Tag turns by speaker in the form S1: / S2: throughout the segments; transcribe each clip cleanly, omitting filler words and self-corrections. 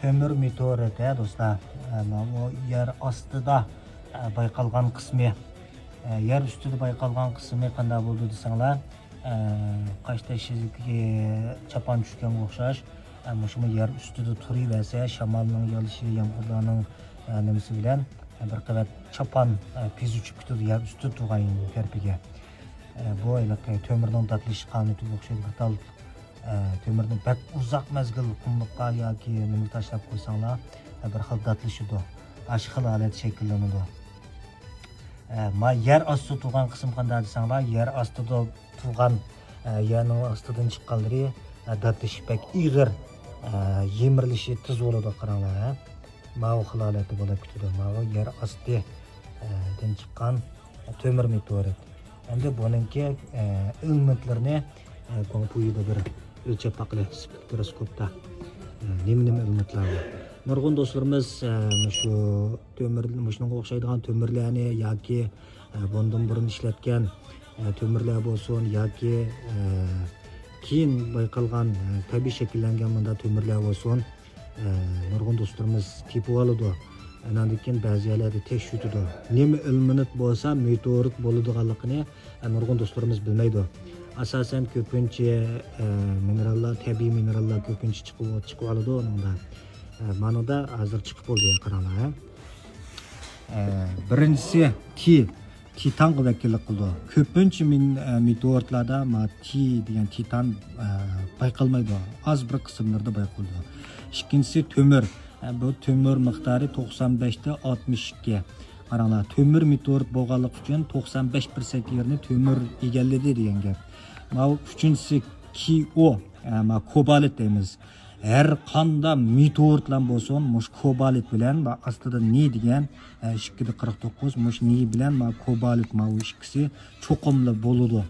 S1: Temir meteoriti do'stlar, bu yer ostida bayqalgan qismi, yer ustida bayqalgan qismi qanday bo'ldi desanglar, qashda shizga chapan tushganga o'xshash, shu yer ustida turaversa, shamolning yolishi, yomg'irlarning nimasi bilan bir qavat chapan piz uchib ketadi yer ustida turgan karpiga. Bu temirning datlish qonuniga o'xshaydi bir tal temirni pek uzoq mezgil qumliqqa yoki nima tashlab qo'ysanglar bir xil datlashidi, ash xil holat shakllanadi. Yer ostida turgan qism qanday desanglar, yer ostida turgan yerning ostidan chiqqanlari datlishi pek ig'ir, yemirilishi tez bo'ladi qaranglar. Mana xil holati bo'lib ketadi. Mana yer ostidan chiqqan temir meteorit. Endi buningki elementlarni quyida bir o'lchab baqili spektroskopda nima elementlar bor. Nurg'un do'stlarimiz shu temir, shunga o'xshaydigan temirlarni yoki bundan burun ishlatgan temirlar bo'lsin yoki keyin bayqalgan tabiiy shakllangan bunda temirlar bo'lsin, nurg'un do'stlarimiz tepib oladi. Andan keyin ba'zi yerlarda tekshiradi. Nima element bo'lsa meteorit bo'ladiganligini nurg'un do'stlarimiz bilmaydi. Asosan ko'pincha minerallar, tabiiy minerallar ko'pincha chiqib oladi unda. Mana da hozir chiqib bo'ldi qaranglar. Birinchisi titan vakillik qildi. Ko'pincha meteoritlarda degan titan bayqalmaydi. Az bir qismlarda bayqaladi. Ikkinchisi temir. Bu temir miqdori 95 ta 62. Qaranglar, temir meteorit bo'lganlik uchun 95% yerni temir egalladi degan gap. Mana uchinchisi kobalt deymiz. Her qanda meteoritlar bo'lsin, mush kobalt bilan va aslida ne degan 249 mush ne bilan ma kobalt ma ikkisi cho'qimli bo'ladi.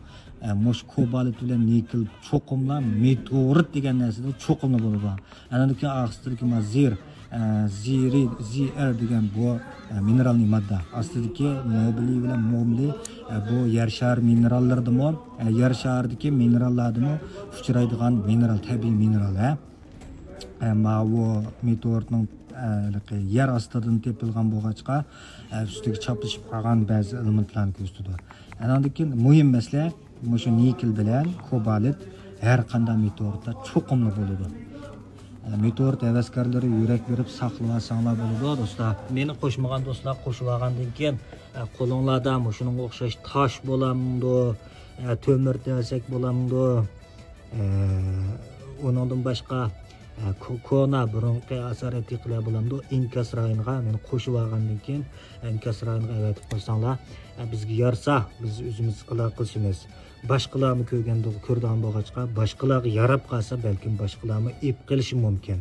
S1: Mush kobalt bilan nikel cho'qimlar meteorit degan narsada cho'qimli bo'ladi. Anadaki aqsidagi ma Zr degan bu mineralniy modda. Aslidagi nobili bilan momli bu yer shari minerallardimi, yer sharidagi minerallardimi uchraydigan mineral, tabiiy mineral. Bu meteoritning yer ostidan tepilgan bo'lg'achqa ustiga chopishib qolgan ba'zi elementlarni ko'rsatadi. Andan keyin muhim masala shu nikel bilan kobalt har qanday meteoritda cho'qimli bo'ladi. Meteorit havaskorlari yurak berib saqlasanglar bo'ladi do'stlar. Meni qo'shmagan do'stlar qo'shib olgandan keyin qo'linglarda shunga o'xshash tosh bo'lamdi, temir desak bo'lamdi. Undan boshqa kona burunqi asorat qilib bo'lamdi. Inkas rayoniga meni qo'shib olgandan keyin inkas rayoniga aytib qo'ysanglar, bizga yarsa biz o'zimiz qilishimiz. Boshqalarni ko'rgan bo'lg'achqa, boshqalarga yarab qolsa balkim boshqalarni ep qilishi mumkin.